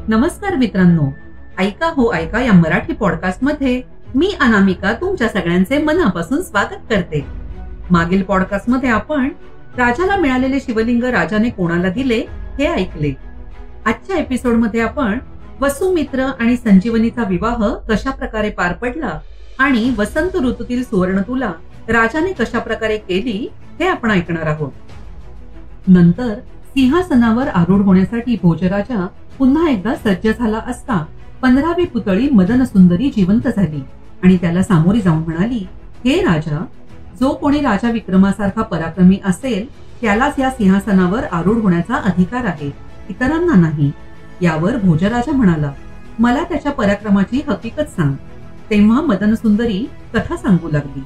नमस्कार मित्रांनो, ऐका हो ऐका या मराठी पॉडकास्ट मध्ये मी अनामिका तुमच्या सगळ्यांचे मनापासून स्वागत करते. मागील पॉडकास्ट मध्ये आपण राजाला मिळालेले शिवलिंग राजाने कोणाला दिले हे ऐकले. आजच्या एपिसोड मध्ये आपण वसुमित्र आणि संजीवनीचा विवाह कशा प्रकारे पार पडला आणि वसंत ऋतूतील सुवर्णतुला राजाने कशा प्रकारे केली हे आपण ऐकणार आहोत. नंतर सिंहासनावर आरूढ होण्यासाठी भोजराजा पुन्हा एकदा सज्ज झाला असता 15वी पुतळी मदनसुंदरी जिवंत झाली आणि त्याला सामोरी जाऊन म्हणाली, हे राजा, जो कोणी राजा विक्रमासारखा पराक्रमी असेल त्यालाच या सिंहासनावर आरूढ होण्याचा अधिकार आहे, इतरांना नाही. यावर भोजराजा म्हणाला, मला त्याच्या पराक्रमाची हकीकत सांग. तेव्हा मदनसुंदरी कथा सांगू लागली.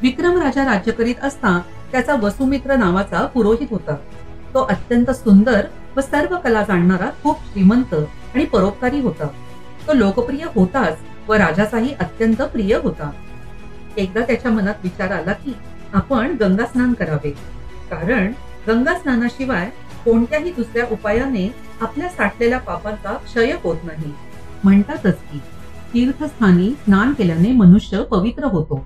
विक्रम राजा राज्य करीत असता त्याचा वसुमित्र नावाचा पुरोहित होता. तो अत्यंत सुंदर व सर्व कला जाणणारा, खूप श्रीमंत आणि परोपकारी होता. तो लोकप्रिय होताच व राजाचाही अत्यंत प्रिय होता. एकदा त्याच्या मनात विचार आला की आपण गंगा स्नान करावे, कारण गंगा स्नानाशिवाय कोणत्याही दुसऱ्या उपायाने आपल्या साठलेल्या पापांचा क्षय होत नाही. म्हणतातच की तीर्थस्थानी स्नान केल्याने मनुष्य पवित्र होतो.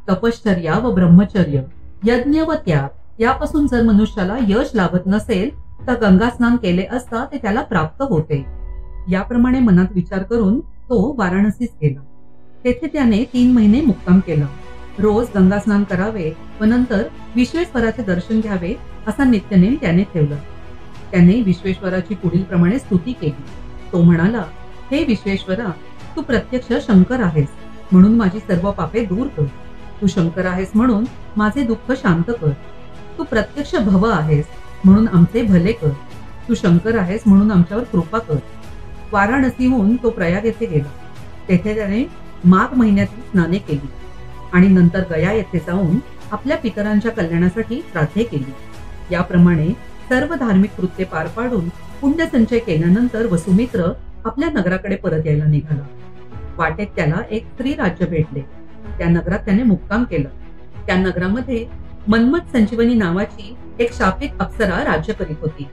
तपश्चर्या व ब्रह्मचर्य, यज्ञ व त्याग यापासून जर मनुष्याला यश लाभत नसेल तर गंगा स्नान केले असता ते त्याला प्राप्त होते. याप्रमाणे मनात विचार करून तो वाराणसीस गेला. तेथे त्याने 3 महिने मुक्काम केला. रोज गंगा स्नान करावे व नंतर विश्वेश्वराचे दर्शन घ्यावे असा नित्यनेम त्याने ठेवला. त्याने विश्वेश्वराची पुढील प्रमाणे स्तुती केली. तो म्हणाला, हे विश्वेश्वरा, तू प्रत्यक्ष शंकर आहेस म्हणून माझी सर्व पापे दूर कर. तू शंकर आहेस म्हणून माझे दुःख शांत कर. तू प्रत्यक्ष भव आहेस म्हणून आमचे भले कर. तू शंकर आहेस म्हणून आमच्यावर कृपा कर. वाराणसीहून तो प्रयाग येथे गेला. तेथे त्याने माघ महिन्यातील स्नाने केली आणि नंतर गया येथे जाऊन आपल्या पितरांच्या कल्याणासाठी श्राद्धे केली. याप्रमाणे सर्व धार्मिक कृत्ये पार पाडून पुण्यसंचय केल्यानंतर वसुमित्र आपल्या नगराकडे परत यायला निघाला. वाटेत त्याला एक स्त्री राज्य भेटले. त्या नगरात त्याने मुक्काम केला. त्या नगरामध्ये मन्मथ संजीवनी नावाची एक शापित अप्सरा राज्य करीत होती.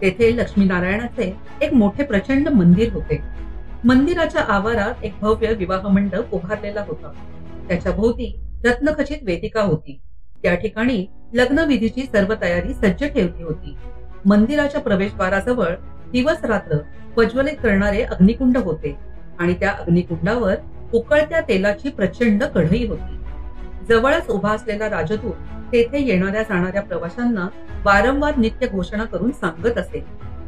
तेथे लक्ष्मीनारायणाचे एक मोठे प्रचंड मंदिर होते. मंदिराच्या आवारात एक भव्य विवाह मंडप उभारलेला होता. त्याच्या भोवती रत्नखचित वेदिका होती. त्या ठिकाणी लग्नविधीची सर्व तयारी सज्ज ठेवली होती. मंदिराच्या प्रवेशद्वाराजवळ दिवस रात्र प्रज्वलित करणारे अग्निकुंड होते आणि त्या अग्निकुंडावर उकळत्या तेलाची प्रचंड कढई होती. जवळच उभा असलेला राजदूत तेथे येणाऱ्या जाणाऱ्या प्रवाशांना वारंवार नित्य घोषणा करून सांगत असे,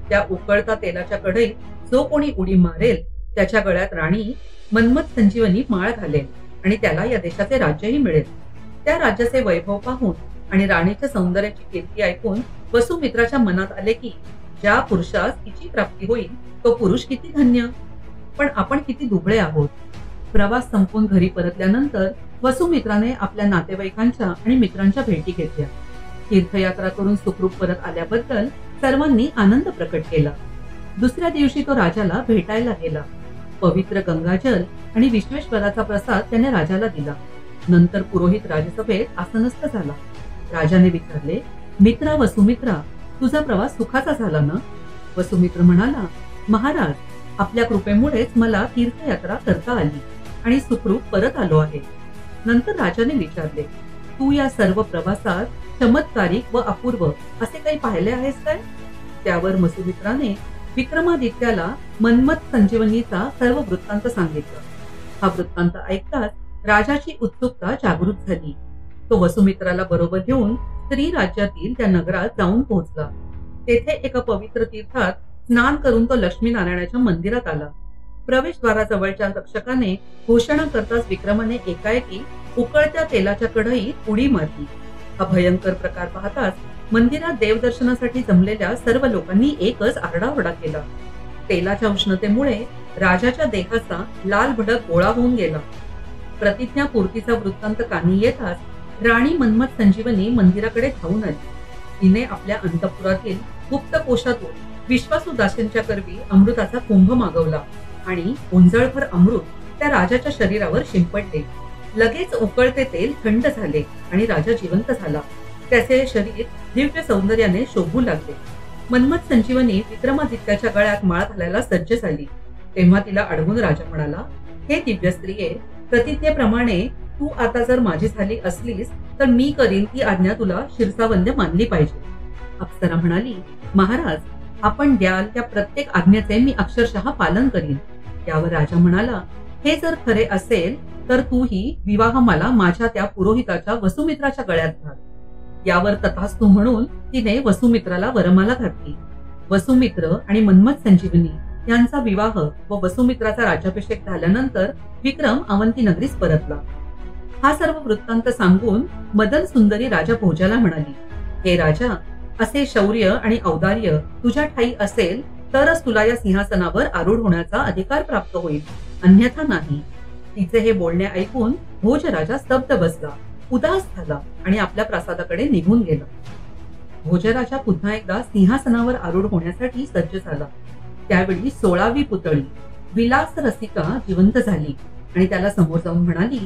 त्या उकळता तेलाच्या कढईत जो कोणी उडी मारेल त्याच्या गळ्यात राणी मन्मथ संजीवनी माळ घालेल आणि त्याला या देशाचे राज्यही मिळेल. त्या राज्याचे वैभव पाहून आणि राणीच्या सौंदर्याची कीर्ती ऐकून वसुमित्राच्या मनात आले की ज्या पुरुषास तिची प्राप्ती होईल तो पुरुष किती धन्य. पण आपण किती दुबळे आहोत. प्रवास संपून घरी परतल्यानंतर वसुमित्राने आपल्या नातेवाईकांच्या आणि मित्रांच्या भेटी घेतल्या. तीर्थयात्रा करून सुखरूप परत आल्याबद्दल सर्वांनी आनंद प्रकट केला. दुसऱ्या दिवशी तो राजाला भेटायला गेला. पवित्र गंगाजल आणि विश्वेश्वराचा प्रसाद त्याने राजाला दिला. नंतर पुरोहित राजसभेत आसनस्थ झाला. राजाने विचारले, मित्रा वसुमित्रा, तुझा प्रवास सुखाचा झाला ना? वसुमित्र म्हणाला, महाराज, आपल्या कृपेमुळेच मला तीर्थयात्रा करता आली आणि सुखरूप परत आलो आहे. नंतर राजाने विचारले, तू या सर्व प्रवासात चमत्कारिक व अपूर्व असे काही पाहिले आहेस काय? त्यावर वसुमित्राने विक्रमादित्याला मन्मथ संजीवनीचा सर्व वृत्तांत सांगितला. हा वृत्तांत ऐकताच राजाची उत्सुकता जागृत झाली. तो वसुमित्राला बरोबर घेऊन स्त्री राज्यातील त्या नगरात जाऊन पोहोचला. तेथे एका पवित्र तीर्थात स्नान करून तो लक्ष्मीनारायणाच्या मंदिरात आला. प्रवेशद्वाराजवळच्या रक्षकाने घोषणा करताच विक्रमाने एकाएकी उकळत्या तेलाच्या कढईत उडी मारली. हा भयंकर प्रकार पाहताच मंदिरात देवदर्शनासाठी जमलेल्या सर्व लोकांनी एकच आरडाओरडा केला. तेलाच्या उष्णतेमुळे राजाच्या देहाचा लाल भडक गोळा होऊन गेला. प्रतिज्ञा पूर्तीचा वृत्तांत कानी येताच राणी मन्मथ संजीवनी मंदिराकडे धावून आली. तिने आपल्या अंतःपुरातील गुप्त कोशातून विश्वासू दासींच्या करवी अमृताचा कुंभ मागवला आणि ओंजळभर अमृत त्या राजाच्या शरीरावर शिंपडले. लगेच उकळते तेल थंड झाले आणि राजा जिवंत झाला. त्याचे शरीर दिव्य सौंदर्याने शोभू लागले. मनमथ संजीवनी विक्रमादित्याच्या गळ्यात माळ घालायला सज्ज झाली तेव्हा तिला अडवून राजा म्हणाला, हे दिव्य स्त्रिये, प्रतिज्ञेप्रमाणे तू आता जर माझी झाली असलीस तर मी करीन ती आज्ञा तुला शिरसावंद्य मानली पाहिजे. अप्सरा म्हणाली, महाराज, आपण द्याल त्या प्रत्येक आज्ञेचे मी अक्षरशः पालन करीन. यावर राजा म्हणाला, हे जर खरे असेल तर तूही विवाह मला माझ्या त्या पुरोहिताच्या वसुमित्राच्या गळ्यात घाल. यावर तथास्तु म्हणून तिने वसुमित्राला वरमाला घातली. वसुमित्र आणि मनमथ संजीवनी यांचा विवाह व वसुमित्राचा राज्याभिषेक झाल्यानंतर विक्रम अवंती नगरीस परतला. हा सर्व वृत्तांत सांगून मदन सुंदरी राजा भोजाला म्हणाली, हे राजा, असे शौर्य आणि औदार्य तुझ्या ठाई असेल तरच तुला या सिंहासनावर आरूढ होण्याचा अधिकार प्राप्त होईल, अन्यथा नाही. तिचे हे बोलणे ऐकून भोज राजा स्तब्ध बसला, उदास झाला आणि आपल्या प्रासादाकडे निघून गेला. भोजराजा पुन्हा एकदा सिंहासनावर आरूढ होण्यासाठी सज्ज झाला. त्यावेळी 16वी पुतळी विलास रसिका जिवंत झाली आणि त्याला समोर जाऊन म्हणाली,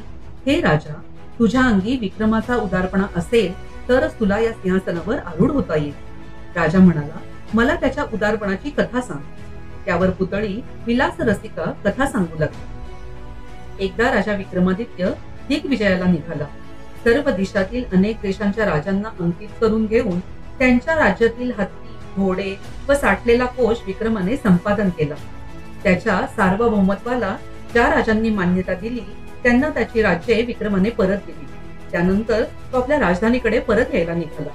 हे राजा, तुझ्या अंगी विक्रमाचा उदारपणा असेल तरच तुला या सिंहासनावर आरूढ होता येईल. राजा म्हणाला, मला त्याच्या उदारपणाची कथा सांग. त्यावर पुतळी विलास रसिका कथा सांगू लागली. एकदा राजा विक्रमादित्य दिग्विजयाला निघाला. सर्व देशातील अनेक देशांच्या राजांना अंकित करून घेऊन त्यांच्या राज्यातील हत्ती, घोडे व साठलेला कोश विक्रमाने संपादन केला. त्याच्या सार्वभौमत्वाला ज्या राजांनी मान्यता दिली त्यांना त्याची राज्ये विक्रमाने परत दिली. त्यानंतर तो आपल्या राजधानीकडे परत यायला निघाला.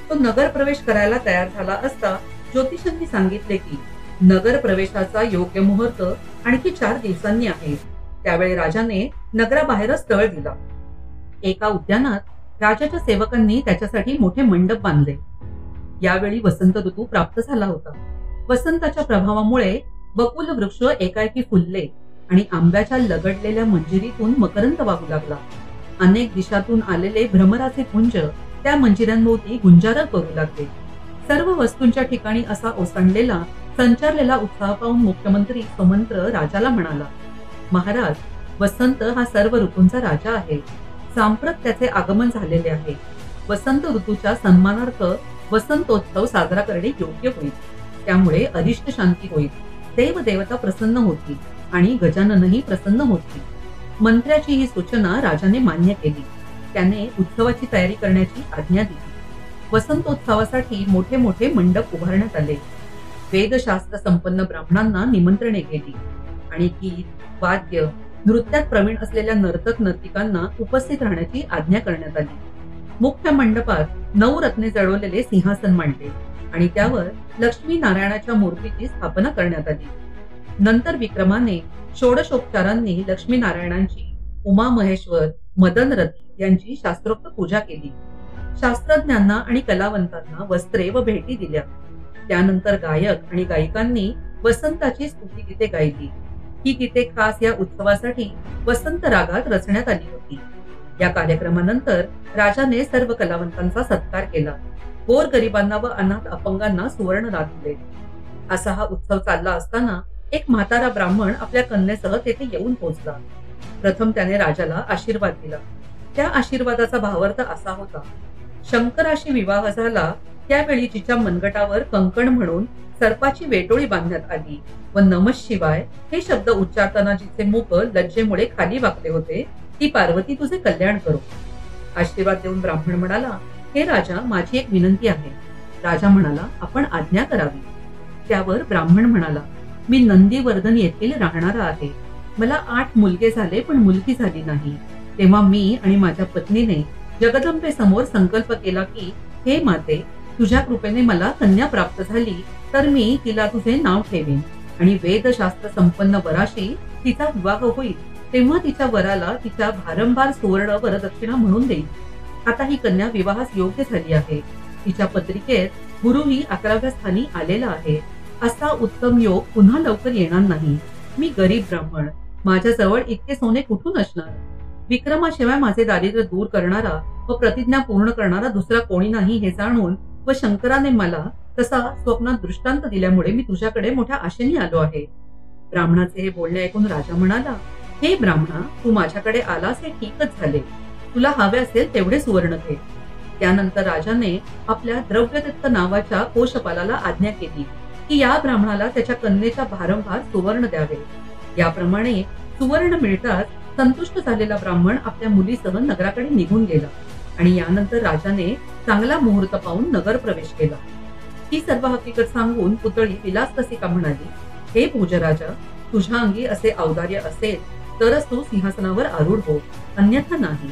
तो नगर प्रवेश करायला तयार झाला असता ज्योतिषांनी सांगितले की नगर प्रवेशाचा योग्य मुहूर्त आणखी 4 दिवसांनी आहे. त्यावेळी राजाने नगराबाहेरच तळ दिला. एका उद्यानात राजाच्या सेवकांनी त्याच्यासाठी मोठे मंडप बांधले. यावेळी वसंत ऋतू प्राप्त झाला होता. वसंताच्या प्रभावामुळे बकुल वृक्ष एकाएकी फुलले आणि आंब्याच्या लगडलेल्या मंजिरीतून मकरंद वाहू लागला. अनेक दिशातून आलेले भ्रमराचे पुंज त्या मंजिऱ्यांभोवती गुंजारक करू लागले. सर्व वस्तूंच्या ठिकाणी असा ओसंडलेला संचारलेला उत्साह पाहून मुख्यमंत्री सुमंत्र राजाला म्हणाला, महाराज, वसंत हा सर्व ऋतूंचा राजा आहे. सांप्रत त्याचे आगमन झालेले आहे. वसंत ऋतूच्या सन्मानार्थ वसंतोत्सव साजरा करणे योग्य होईल. त्यामुळे अरिष्ट शांती होईल, देव देवता प्रसन्न होतील आणि गजाननही प्रसन्न होतील. मंत्र्याची ही सूचना राजाने मान्य केली. त्याने उत्सवाची तयारी करण्याची आज्ञा दिली. वसंतोत्सवासाठी मोठे मोठे मंडप उभारण्यात आले. वेदशास्त्र संपन्न ब्राह्मणांना निमंत्रणे गेली आणि गीत, वाद्य, नृत्यात प्रवीण असलेल्या नर्तक नर्तिकांना उपस्थित राहण्याची आज्ञा करण्यात आली. मुख्य मंडपात 9 रत्ने जडवलेले सिंहासन मांडले आणि त्यावर लक्ष्मी नारायणाच्या मूर्तीची स्थापना करण्यात आली. नंतर विक्रमाने षोडशोपचारांनी लक्ष्मी नारायणांची, उमा महेश्वर, मदन रथ यांची शास्त्रोक्त पूजा केली. शास्त्रज्ञांना आणि कलावंतांना वस्त्रे व भेटी दिल्या. त्यानंतर गायक आणि गायिकांनी वसंताची स्तुतिगीते गायली. ही गीते खास या उत्सवासाठी वसंत रागात रचण्यात आली होती. या कार्यक्रमानंतर राजाने सर्व कलावंतांचा सत्कार केला. गोर गरिबांना व अनाथ अपंगांना सुवर्ण दान दिले. असा हा उत्सव चालला असताना एक म्हातारा ब्राह्मण आपल्या कन्येसह तेथे येऊन पोहोचला. प्रथम त्याने राजाला आशीर्वाद दिला. त्या आशीर्वादाचा भावार्थ असा होता, शंकराशी विवाह झाला त्यावेळी जिच्या मनगटावर कंकण म्हणून सर्पाची वेटोळी बांधण्यात आली व नमः शिवाय हे शब्द उच्चारताना जिचे मुख लज्जेमुळे खाली वाकले होते, ती पार्वती तुझे कल्याण करो. आशीर्वाद देऊन ब्राह्मण म्हणाला, हे राजा, माझी एक विनंती आहे. राजा म्हणाला, आपण आज्ञा करावी. त्यावर ब्राह्मण म्हणाला, मी नंदीवर्धन येथील राहणारा आहे. मला 8 मुलगे झाले पण मुलगी झाली नाही. तेव्हा मी आणि माझ्या पत्नीने जगदंबे समोर संकल्प केला की, हे माते, तुझ्या कृपेने मला कन्या प्राप्त झाली तर मी तिला तुझे नाव ठेवीन आणि वेदशास्त्र संपन्न वराशी तिचा विवाह होईल. तेव्हा तिच्या वराला तिच्या भारंभार सुवर्ण वरदक्षिणा म्हणून देईल. आता ही कन्या विवाहास योग्य झाली आहे. तिच्या पत्रिकेत गुरुही 11व्या स्थानी आलेला आहे. असा उत्तम योग पुन्हा लवकर येणार नाही. मी गरीब ब्राह्मण, माझ्याजवळ इतके सोने कुठून असणार? विक्रमाशिवाय माझे दारिद्र्य दूर करणारा व प्रतिज्ञा पूर्ण करणारा दुसरा कोणी नाही हे जाणून व शंकराने मला तसा स्वप्नात दृष्टांत दिल्यामुळे मी तुझ्याकडे मोठ्या आशेने आलो आहे. ब्राह्मणाचे हे बोलणे ऐकून राजा म्हणाला, हे ब्राह्मणा, तू माझ्याकडे आलास हे ठीकच झाले. तुला हवे असेल तेवढे सुवर्ण घे. त्यानंतर राजाने आपल्या द्रव्यदत्त नावाच्या कोशपालाला आज्ञा केली की या ब्राह्मणाला त्याच्या कन्येच्या भारंभार सुवर्ण द्यावे. याप्रमाणे सुवर्ण मिळताच संतुष्ट झालेला ब्राह्मण आपल्या मुलीसह नगराकडे निघून गेला आणि यानंतर राजाने चांगला मुहूर्त पाहून नगर प्रवेश केला. ही सर्व हकीकत सांगून पुतळी विलासरसिका म्हणाली, हे भोजराजा, तुझ्या अंगी असे औदार्य असेल तरच तू सिंहासनावर आरूढ हो, अन्यथा नाही.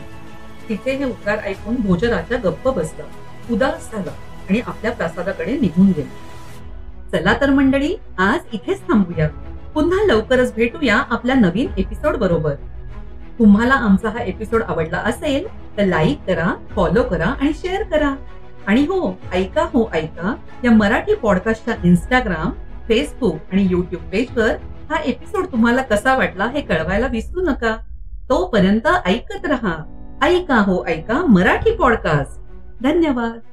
तिचे हे उत्तर ऐकून भोजराजा गप्प बसला, उदास झाला आणि आपल्या प्रासादाकडे निघून गेला. चला तर मंडळी, आज इथेच थांबूया. पुन्हा लवकरच भेटूया आपल्या नवीन एपिसोड बरोबर. तुम्हाला आमचा हा एपिसोड आवडला असेल तर लाईक करा, फॉलो करा आणि शेअर करा. आणि हो ऐका या मराठी पॉडकास्टच्या इंस्टाग्राम, फेसबुक आणि युट्यूब पेजवर हा एपिसोड तुम्हाला कसा वाटला हे कळवायला विसरू नका. तोपर्यंत ऐकत रहा ऐका मराठी पॉडकास्ट. धन्यवाद.